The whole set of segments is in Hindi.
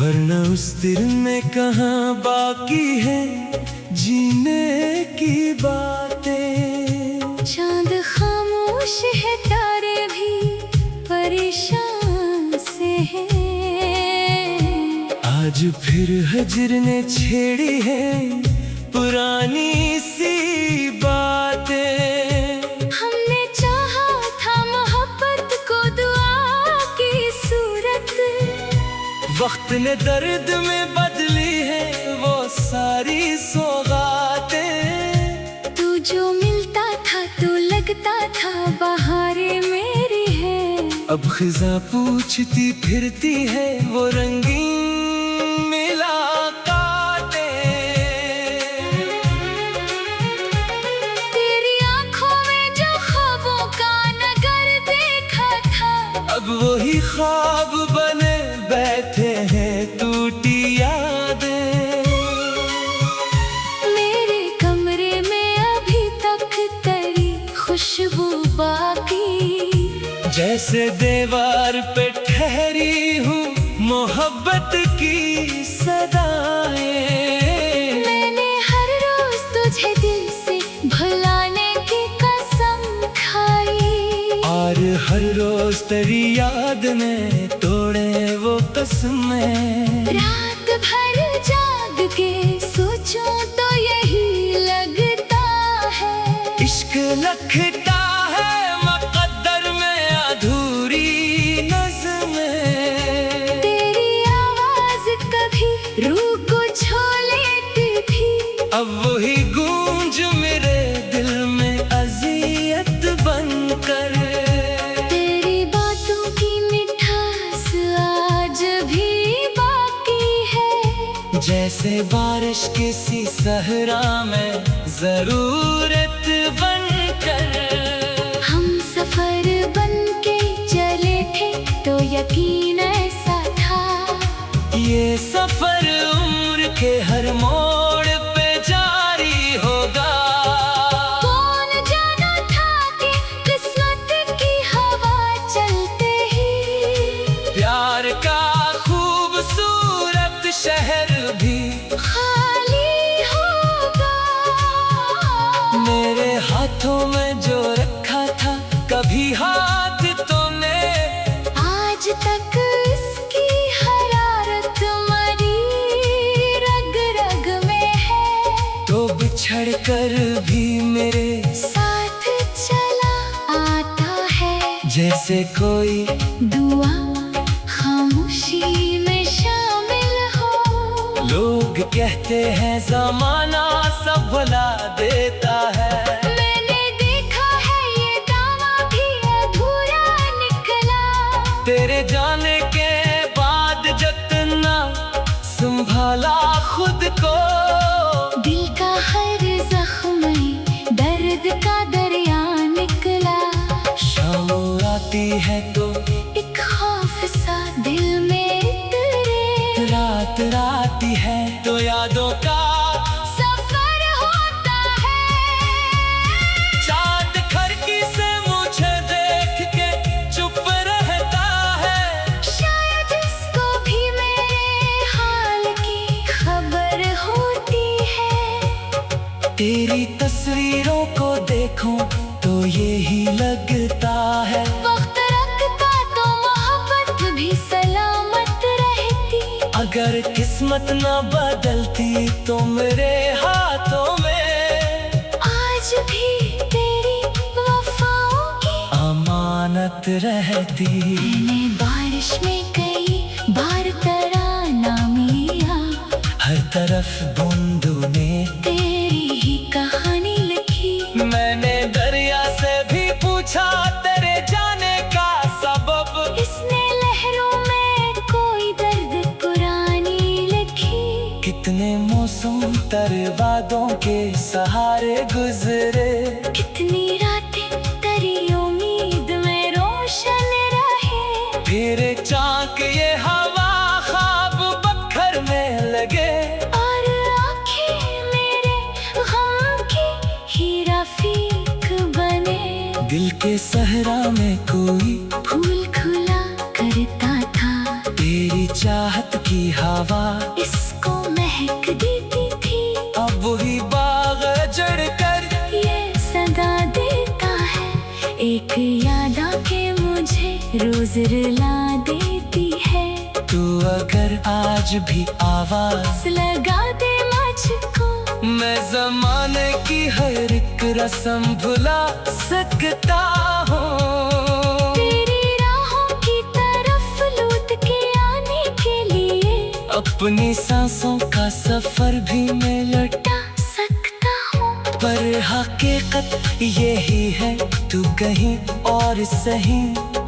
वरना उस दिल में कहाँ बाकी है जीने की बातें। चांद खामोश है, तारे भी परेशान से हैं। आज फिर हजर ने छेड़ी है पुरानी सी बातें। हमने चाहा था मोहब्बत को दुआ की सूरत, वक्त ने दर्द में बदली है वो सारी सौगातें। तू जो मिलता था तो लगता था बहारें मेरी है। अब खिजा पूछती फिरती है वो रंगीन अब वही ख्वाब बने बैठे हैं टूटी यादें। मेरे कमरे में अभी तक तेरी खुशबू बाकी, जैसे दीवार पे ठहरी हूँ मोहब्बत की सदाएं। मैंने हर रोज तुझे दिल से भुलाने की कसम खाई, और हर रोज तेरी याद में तोड़े वो कसमें। रात भर जाग के सोचूं तो यही लगता है, इश्क लखता है मुक़द्दर में अधूरी नज़्में। तेरी आवाज कभी रूह को छू लेती थी, अब वही गूंज मेरे दिल में अज़ियत बनकर। जैसे बारिश किसी सहरा में जरूरत बनकर। हम सफर बन के चले थे तो यकीन ऐसा था, ये सफर उम्र के हर मोड़ पे जारी होगा। कौन जाना था कि किस्मत की हवा चलते ही प्यार का खूबसूरत शहर भी खाली होगा। मेरे हाथों में जो रखा था कभी हाथ तूने, आज तक इसकी हरारत मरी रग रग में है। तो बिछड़ कर भी मेरे साथ चला आता है, जैसे कोई दुआ खामोशी में शामिल हो। लोग कहते हैं ज़माना सब भुला देता है, मैंने देखा है ये दावा भी अधूरा निकला। तेरे जाने के बाद जितना संभाला खुद को, दिल का हर जख्म दर्द का दरिया निकला। शाम आती है तो एक खौफ सा दिल में उतरे, रात आती है तो यादों का सफर होता है। चाँद खिड़की से मुझे देख के चुप रहता है, शायद इसको भी मेरे हाल की खबर होती है। तेरी तस्वीरों को देखूं तो यही लगता है, वक्त रखता तो मोहब्बत भी सलामत रहती। अगर किस्मत न बदलती तो मेरे हाथों में आज भी तेरी वफाओं की अमानत रहती। मैंने बारिश में कई बार तराना मिया, हर तरफ बूंदों ने तेरी ही कहानी लिखी। मैंने दरिया से भी पूछा तेरे जाने का सबब, इसने लहरों में कोई दर्द पुरानी लिखी। कितने मौसम तर वादों के सहारे गुजरे, कितनी रातें तेरी उम्मीद में रोशन रहे। फिर चाक ये हवा ख्वाब बखर में लगे, और आँखें मेरे गम की हीरा फीक बने। दिल के सहरा में कोई फूल खुला करता था, तेरी चाहत की हवा अगर आज भी आवाज लगा दे मुझको, मैं जमाने की हर एक रस्म भुला सकता हूँ। तेरी राहों की तरफ लौट के आने के लिए अपनी सांसों का सफर भी मैं लौटा सकता हूँ। पर हकीकत यही है, तू कहीं और सही,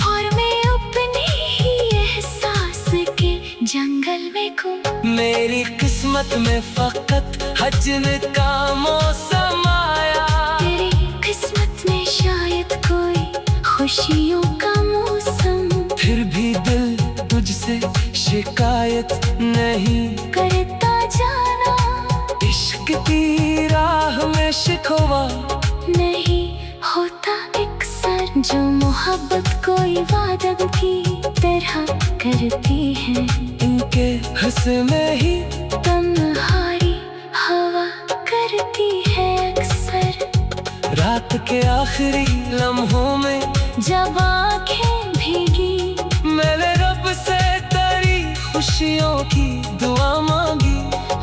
और मैं अपने ही एहसास के जंगल में गुम। मेरी किस्मत में फकत हजन का मौसम आया। तेरी किस्मत में शायद कोई खुशियों का मौसम, फिर भी दिल तुझसे शिकायत नहीं करता जाना। इश्क की राह में शिकवा नहीं होता एक सर, जो मोहब्बत कोई वादा की तरह करती है। इनके हंस में ही तन्हाई हवा करती है अक्सर। रात के आखिरी लम्हों में जब आँखें भीगी, मैंने रब से तेरी खुशियों की दुआ मांगी।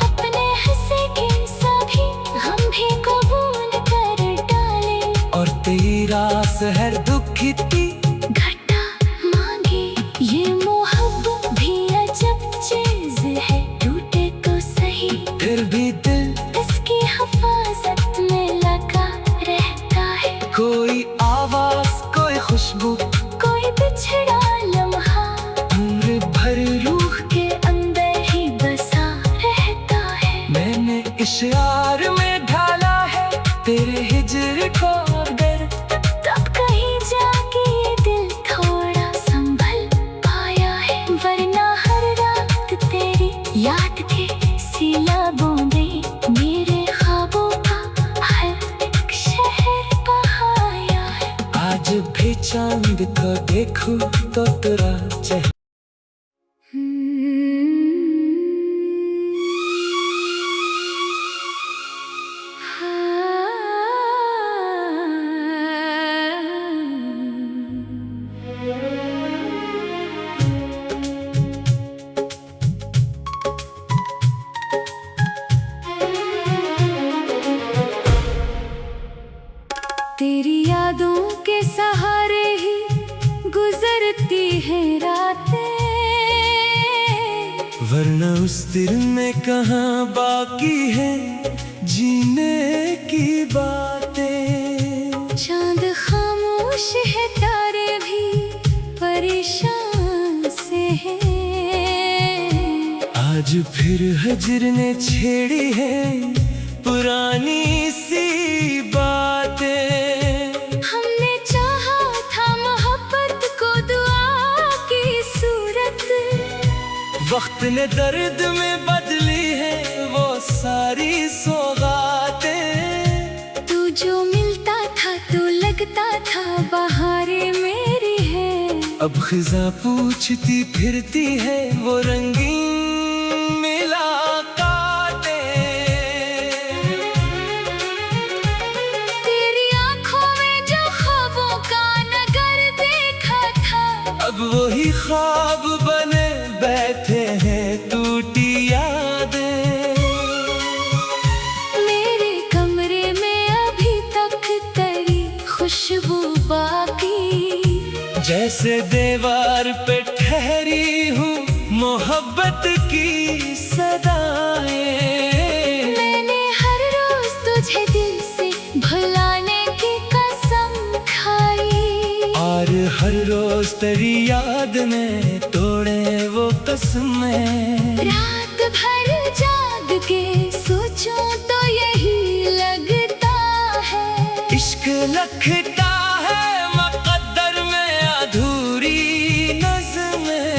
अपने हिस्से के सभी हम भी कबूल कर डाले, और तेरा सहर दुख की घटा मांगी। ये मोहब्बत भी अजब चीज है, टूटे तो सही, फिर भी दिल इसकी हिफाजत में लगा रहता है। कोई आवाज, कोई खुशबू, कोई बिछड़ा लम्हा उम्र भर रूह के अंदर ही बसा रहता है। मैंने इशार में ढाला है तेरे हिजर को दर्द। तब कहीं जाके ये दिल थोड़ा संभल पाया है, वरना हर रात तेरी याद के सिला बूंदे मेरे ख्वाबों का हर एक शहर बहाया है। आज भी चांद को देखूं तो तेरा चेहरा तेरी यादों के सहारे ही गुजरती है रातें, वरना उस दिल में कहाँ बाकी है जीने की बातें। चांद खामोश है, तारे भी परेशान से हैं। आज फिर हजर ने छेड़ी है पुरानी सी बातें। हमने चाहा था मोहब्बत को दुआ की सूरत, वक्त ने दर्द में बदली है वो सारी सौगातें। तू जो मिलता था तो लगता था बहारें मेरी है। अब खिजा पूछती फिरती है वो रंगीन वही ख्वाब बने बैठे हैं टूटी यादें। मेरे कमरे में अभी तक तेरी खुशबू बाकी, जैसे दीवार पे ठहरी हूँ मोहब्बत की सदाएं। मैंने हर रोज तुझे दिल से भुलाने की कसम खाई, और हर रोज तेरी याद ने तोड़े वो कसमें। रात भर जाग के सोचूं तो यही लगता है, इश्क लखता है मुक़द्दर में अधूरी नज़्में।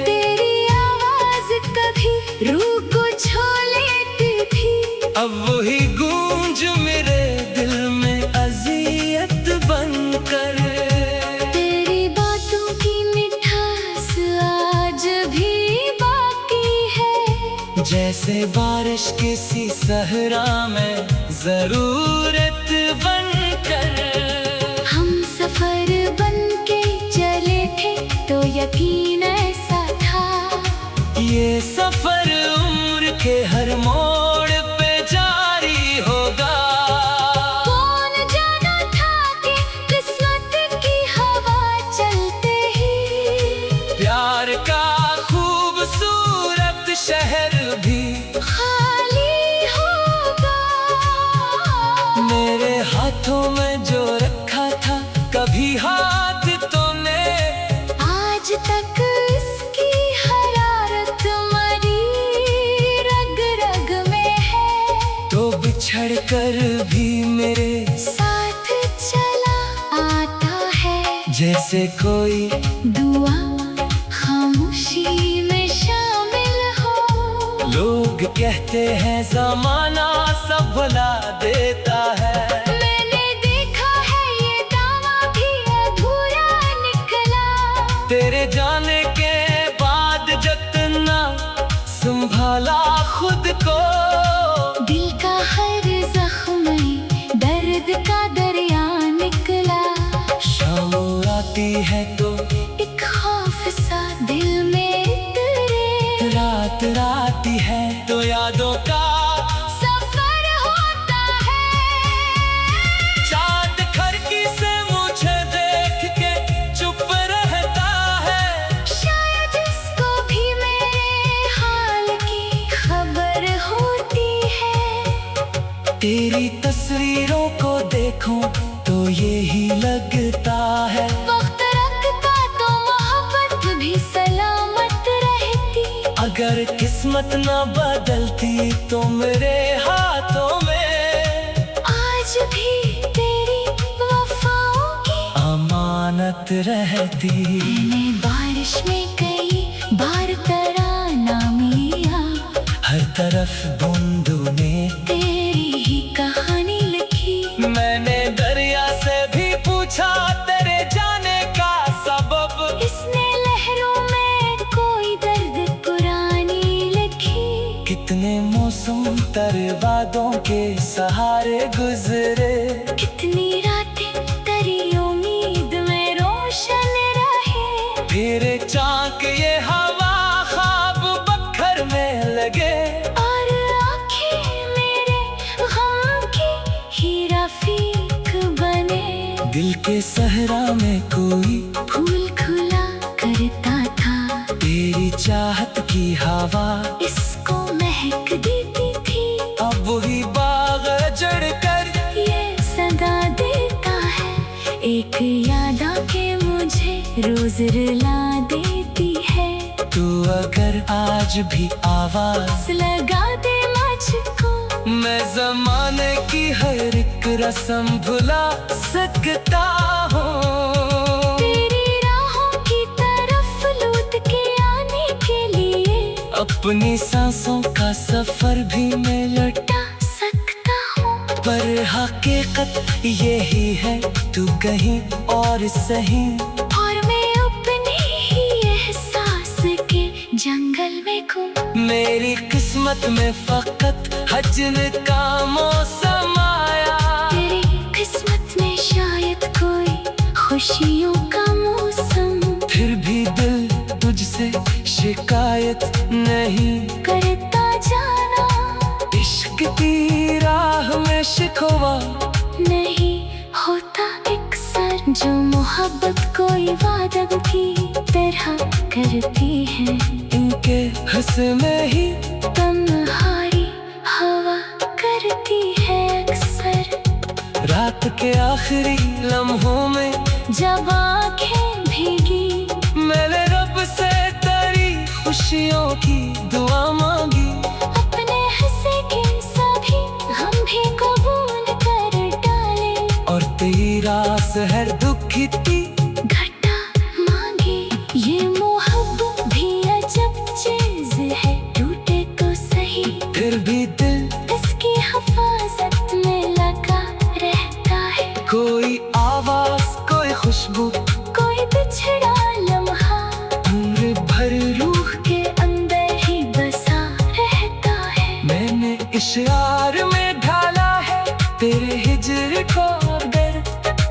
तेरी आवाज कभी रूह को छू लेती थी, अब वही गूंज मेरे दिल में अज़ियत बनकर। तेरी बातों की मिठास आज भी बाकी है, जैसे बारिश किसी सहरा में ज़रूरत बनकर। हम सफर बन के चले थे तो यकीन ऐसा था, सफर उम्र के हर मोड़ पे जारी होगा। कौन जाना था कि किस्मत की हवा चलते ही प्यार का खूबसूरत शहर भी खाली होगा। मेरे हाथों में जो रखा था कभी हाथ तूने, आज तक इसकी हरारत मरी रग रग में है। तो बिछड़ कर भी मेरे साथ चला आता है, जैसे कोई दुआ खामोशी में शामिल हो। लोग कहते हैं ज़माना सब भुला देता है। मैंने देखा है ये दावा भी अधूरा निकला। तेरे जाने के बाद जितना संभाला खुद को, दिल का हर जख्म दर्द का दरिया निकला। शाम आती है तो एक खौफ सा दिल में उतरे, रात आती है तो यादों का सफर होता है। चाँद खिड़की से मुझे देख के चुप रहता है। शायद इसको भी मेरे हाल की खबर होती है। तेरी तस्वीरों को देखूं तो यही लगता है, वक्त रखता तो मोहब्बत भी सलामत रहती। अगर किस्मत न बदलती तो मेरे हाथों में आज भी तेरी वफाओं की अमानत रहती। मैंने बारिश में कई बार तराना मिया, हर तरफ बूंदों ने तेरी ही कहानी लिखी। मैंने दरिया से भी पूछा तेरे जाने का सबब, इसने लहरों में कोई दर्द पुरानी लिखी। कितने मौसम तर वादों के सहारे गुजरे, कितनी रातें तेरी उम्मीद में रोशन रहे। तेरे चाक ये हवा ख्वाब बखर में लगे, और आँखें मेरे गम की हीरा फीक बने। दिल के सहरा में कोई फूल खुला करता था, तेरी चाहत की हवा इसको महक देती थी। अब वही बाग जड़ कर ये सदा देता है, एक याद आके मुझे रोज रुला देती है। तू अगर आज भी आवाज लगा दे मुझको, मैं जमाने की हर एक रस्म भुला सकता हूँ। तेरी राहों की तरफ लौट के आने के लिए अपनी सांसों का सफर भी मैं लौटा, लौटा सकता हूँ। पर हकीकत यही है तू कहीं और सही। और मैं अपने ही एहसास के जंगल में घूम। मेरी किस्मत में फकत हजन का मौसम आया, तेरी किस्मत में शायद कोई खुशियों का मौसम। फिर भी दिल तुझसे शिकायत नहीं करता जाना, इश्क की राह में शिकवा नहीं होता अक्सर जो मोहब्बत कोई वादा की तरह करती है। इनके हंस में ही तन्हाई हवा करती है अक्सर। रात के आखिरी लम्हों में जब आँखें भीगी, मैंने रब से तेरी खुशियों की दुआ मांगी। अपने हिस्से के सभी हम भी कबूल कर डाले, और तेरा सहर दुखी थी घटा मांगी। ये मोहब्बत भी अजब चीज है, टूटे तो सही फिर भी दिल इसकी हिफाजत में लगा रहता है। कोई आवाज कोई खुशबू कोई बिछड़ा लम्हा उम्र भर रूह के अंदर ही बसा रहता है। मैंने इशार में ढाला है तेरे हिजर को दर्द,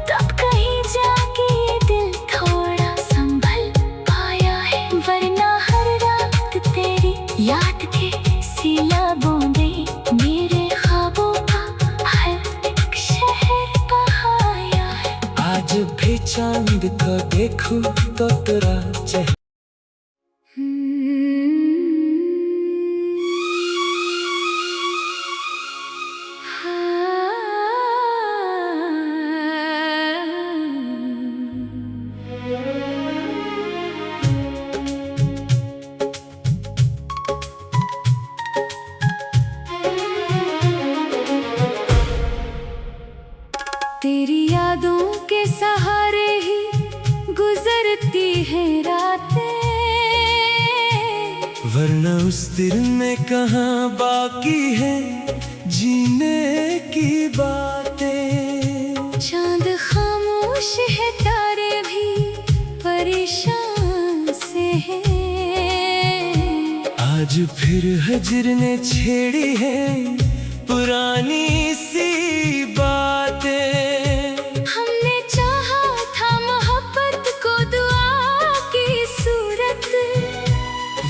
तब कहीं जाके ये दिल थोड़ा संभल पाया है, वरना हर रात तेरी देखूं तो तेरा चेहरा। तेरी यादों के सहारे ही गुजरती है रातें, वरना उस दिल में कहाँ बाकी है जीने की बातें। चांद खामोश है, तारे भी परेशान से हैं। आज फिर हिज्र ने छेड़ी है पुरानी सी बातें। हमने चाहा था मोहब्बत को दुआ की सूरत,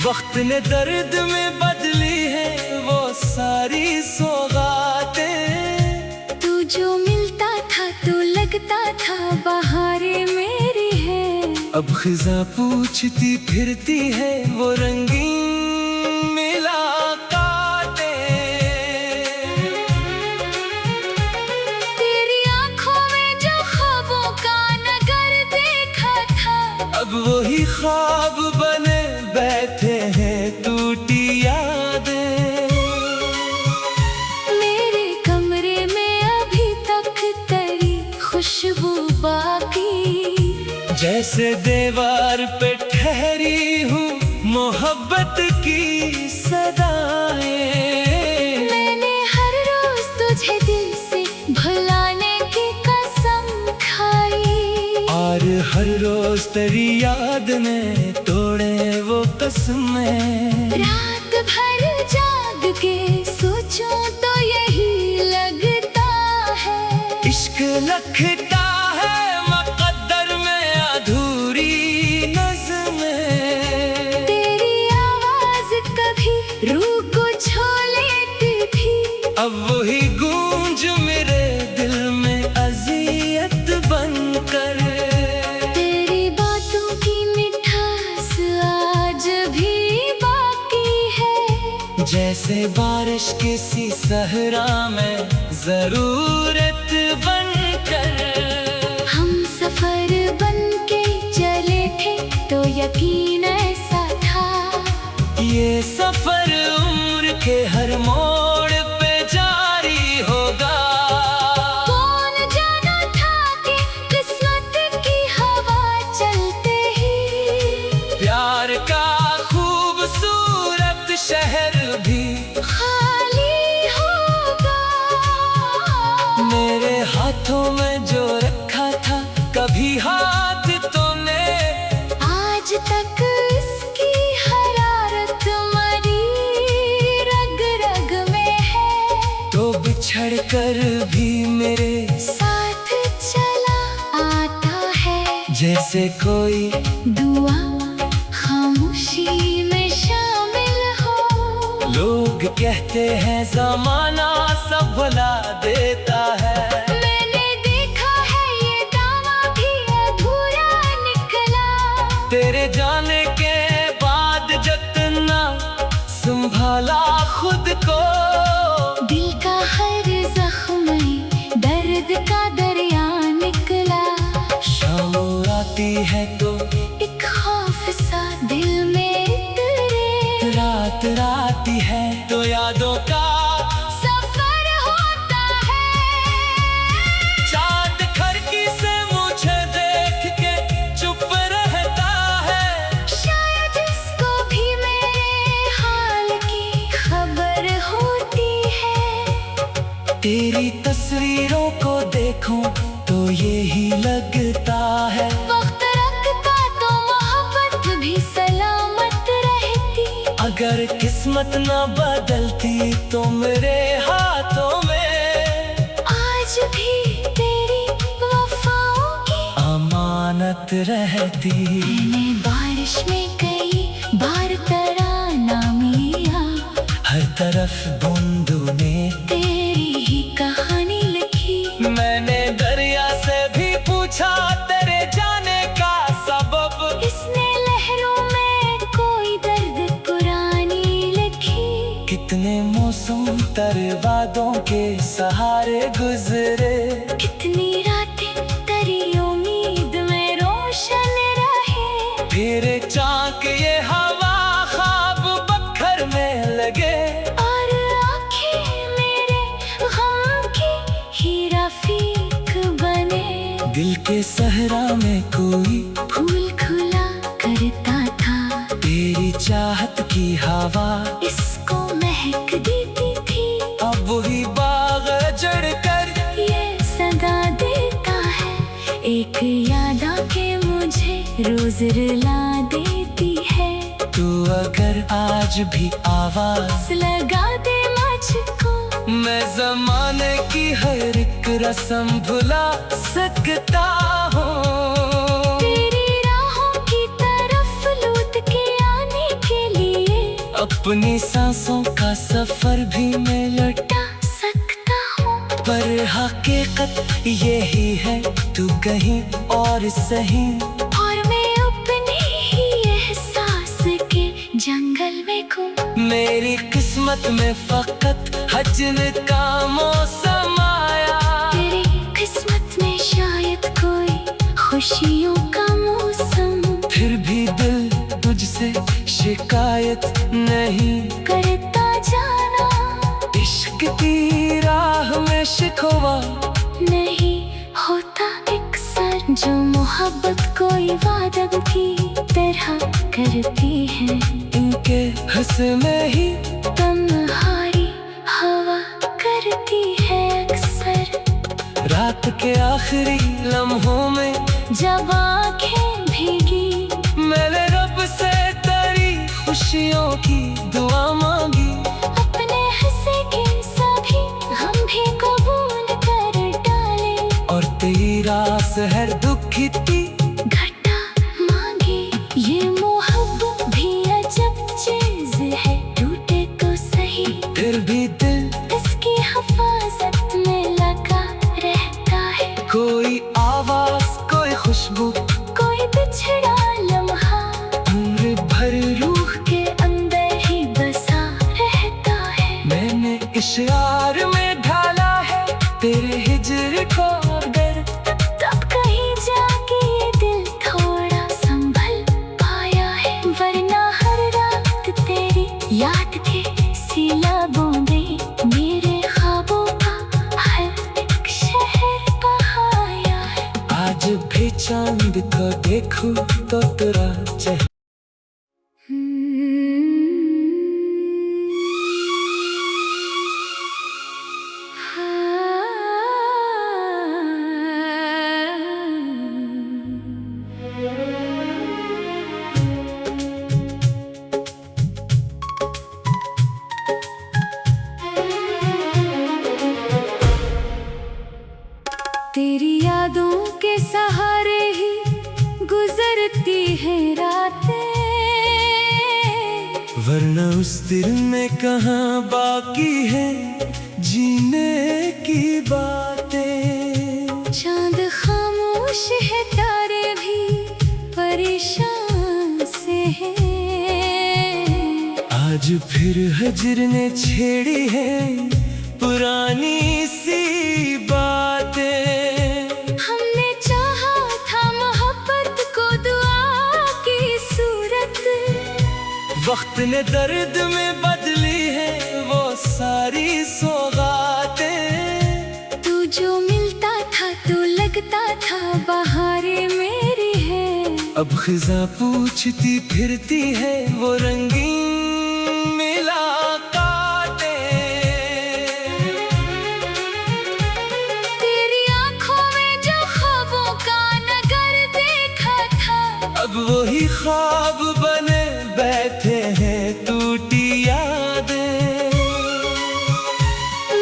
वक्त ने दर्द में बदली है वो सारी सौगातें। तू जो मिलता था तो लगता था बहारें मेरी है। अब खिजा पूछती फिरती है वो रंगीन वही ख्वाब बने बैठे हैं टूटी यादें। मेरे कमरे में अभी तक तेरी खुशबू बाकी, जैसे दीवार पे ठहरी हूँ मोहब्बत की सदाएं। मैंने हर रोज तुझे दिल से भुलाने की कसम खाई, और हर रोज तेरी याद ने तोड़े वो कसमें। रात भर जाग के सोचूं तो यही लगता है, इश्क लखता है मुक़द्दर में अधूरी नज़्में। तेरी आवाज कभी रूह को छू लेती थी, अब वही गूंज मेरे दिल में अज़ियत बनकर। जैसे बारिश किसी सहरा में जरूरत बनकर। हम सफर बनके चले थे तो यकीन ऐसा था, ये सफर उम्र के हर मोड़ पे जारी होगा। कौन जाना था कि किस्मत की हवा चलते ही प्यार का खूबसूरत शहर भी खाली होगा। मेरे हाथों में जो रखा था कभी हाथ तूने, आज तक इसकी हरारत मरी रग रग में है। तो बिछड़ कर भी मेरे साथ चला आता है, जैसे कोई दुआ खामोशी में शामिल हो। लोग कहते हैं ज़माना सब भुला देता है, मैंने देखा है ये दावा भी अधूरा निकला। तेरे जाने के बाद जितना संभाला खुद को, दिल का हर जख्म दर्द का दरिया निकला। शाम आती है तो एक खौफ सा दिल में उतरे, रात आती है तो यादों का सफर होता है। चाँद खिड़की से मुझे देख के चुप रहता है, शायद इसको भी मेरे हाल की खबर होती है। तेरी तस्वीरों को देखूं तो यही लगता है, वक्त रखता तो मोहब्बत भी सलामत रहती। अगर किस्मत न बदलती तो मेरे हाथों में आज भी तेरी वफाओं की अमानत रहती। मैंने बारिश में कई बार तराना मिया, हर तरफ बूंदों ने तेरी ही कहानी लिखी। मैंने दरिया से भी पूछा तेरे जाने का निरंतर वादों के सहारे गुजरे। कितनी रातें तेरी उम्मीद में रोशन रहे, तेरे चाक ये हवा ख्वाब बखर में लगे, और आँखें मेरे गम की हीरा फीक बने। दिल के सहरा में कोई फूल खुला करता था, तेरी चाहत की हवा इसको महक देती थी। अब वही बाग जड़ कर ये सदा देता है, एक याद आके मुझे रोज रुला देती है। तू अगर आज भी आवाज लगा दे मुझको, मैं जमाने की हर एक रस्म भुला सकता हूँ। तेरी राहों की तरफ लौट के आने के लिए अपनी सांसों का सफर भी मैं लौटा सकता हूँ। पर हकीकत यही है, तू कहीं और सही। और मैं अपने ही एहसास के जंगल में घूम। मेरी किस्मत में फकत हजन का मौसम आया, तेरी किस्मत में शायद कोई खुशियों का मौसम। फिर भी दिल तुझसे शिकायत नहीं करता जाना, इश्क की राह में शिकवा नहीं होता अक्सर। जो मोहब्बत कोई वादा की तरह करती है, इनके हंस में ही तन्हाई हवा करती है अक्सर। रात के आखिरी लम्हों में जब आँखें भीगी, मैंने रब से तेरी खुशियों की दुआ मांगी। अपने हिस्से के सभी हम भी कबूल कर डाले, और तेरा सहर दुखी थी घटा मांगी। ये मोहब्बत भी अजब चीज है, टूटे तो सही फिर भी दिल इसकी हिफाजत में लगा रहता है। कोई आवाज कोई खुशबू कोई बिछड़ा लम्हा उम्र भर रूह के अंदर ही बसा रहता है। मैंने इशार में ढाला है तेरे हिजर को अगर, तब कहीं जाके ये दिल थोड़ा संभल पाया है। वरना हर रात तेरी याद के सिला बूंदे मेरे ख्वाबों का हर एक शहर बहाया है। आज भी चांद को देखूं तो तेरा चेहरा तेरी यादों के सहारे ही गुजरती है रातें, वरना उस दिल में कहाँ बाकी है जीने की बातें। चांद खामोश है, तारे भी परेशान से हैं। आज फिर हजर ने छेड़ी है पुरानी सी बातें। हमने चाहा था मोहब्बत को दुआ की सूरत, वक्त ने दर्द में बदली है वो सारी सौगातें। तू जो मिलता था तो लगता था बहारें मेरी है। अब खिजा पूछती फिरती है वो रंगीन मुलाकातें। तेरी आंखों में जो ख्वाबों का नगर देखा था, अब वही ख्वाब बने बैठे हैं टूटी यादें।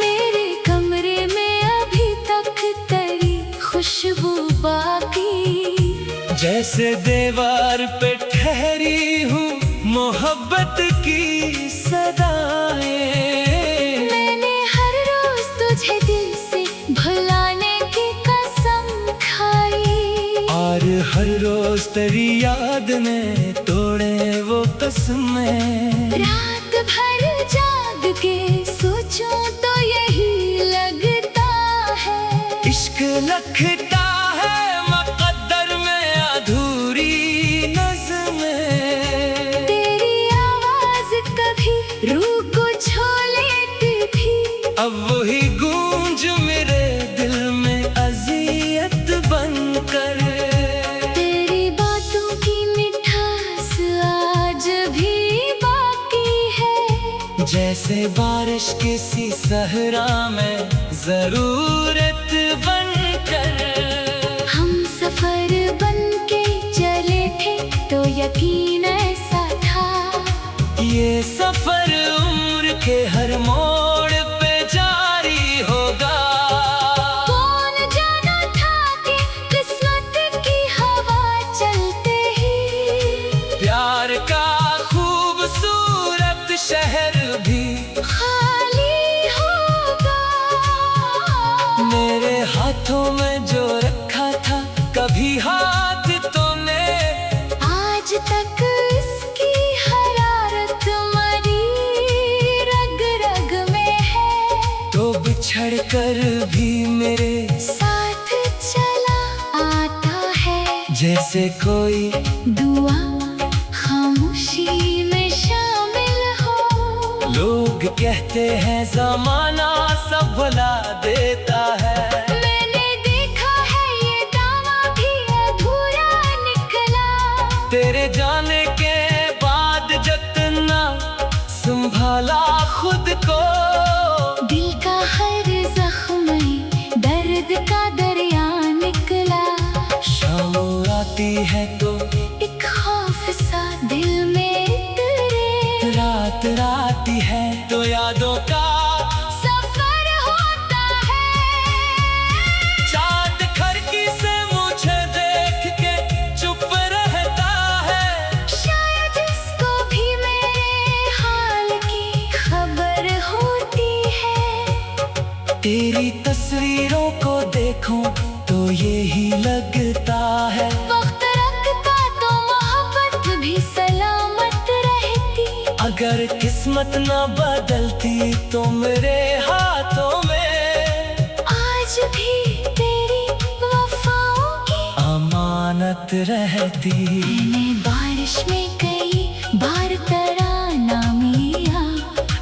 मेरे कमरे में अभी तक तेरी खुशबू बाकी। जैसे दीवार पे ठहरी हूँ मोहब्बत की सदाएं। मैंने हर रोज तुझे दिल से भुलाने की कसम खाई, और हर रोज तेरी याद ने तोड़े वो कसमें। रात भर जाग के सोचूं जैसे बारिश किसी सहरा में जरूरत बनकर। हम सफर बन के चले थे तो यकीन ऐसा था, ये सफर उम्र के हर मोड़ पे जारी होगा। कौन जाना था कि किस्मत की हवा चलते ही प्यार का खूबसूरत शहर भी खाली होगा। मेरे हाथों में जो रखा था कभी हाथ तूने, आज तक इसकी हरारत मरी रग रग में है। तो बिछड़ कर भी मेरे साथ चला आता है, जैसे कोई दुआ खामोशी में शामिल हो। लोग कहते हैं जमाना सब भुला देता है। मैंने देखा है ये दावा भी अधूरा निकला। तेरे जाने के बाद जितना संभाला खुद को, दिल का हर जख्म में दर्द का दरिया निकला। शाम आती है तो एक खौफ सा दिल में उतरे, रात आती है तो यादों का सफर होता है। चाँद खिड़की से मुझे देख के चुप रहता है। शायद इसको भी मेरे हाल की खबर होती है। तेरी तस्वीरों को देखूं तो यही लगता है, वक्त रखता तो मोहब्बत भी सलामत रहती। अगर किस्मत न बदलती तो मेरे हाथों में आज भी तेरी वफाओं की अमानत रहती। मैंने बारिश में कई बार तराना मिया,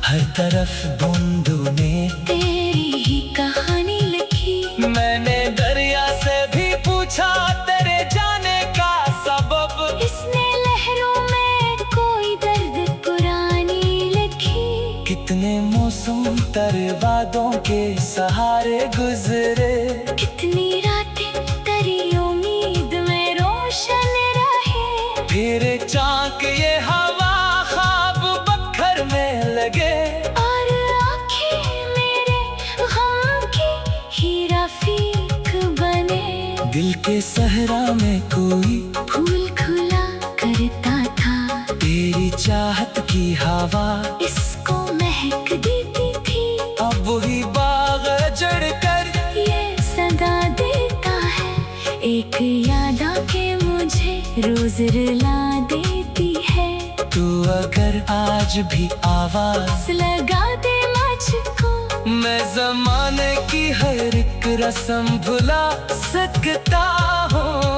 हर तरफ बूंदों ने तेरी ही कहानी लिखी। मैंने दरिया से भी पूछा तेरे जाने का सबब, इसने लहरों में कोई दर्द पुरानी लिखी। कितने मौसम तेरे वादों के सहारे गुजरे। कितनी रातें तेरी उम्मीद में रोशन रहे। फिर चाक ये हवा ख्वाब बखर में लगे, और आँखें मेरे गम की हीरा फीक बने। दिल के सहरा में कोई फूल खुला करता था, तेरी चाहत की हवा इसको महक देती थी। अब वही बाग जड़ कर ये सदा देता है, एक याद आके मुझे रोज रुला देती है। तू अगर आज भी आवाज लगा दे मुझको, मैं जमाने की हर एक रस्म भुला सकता हूँ।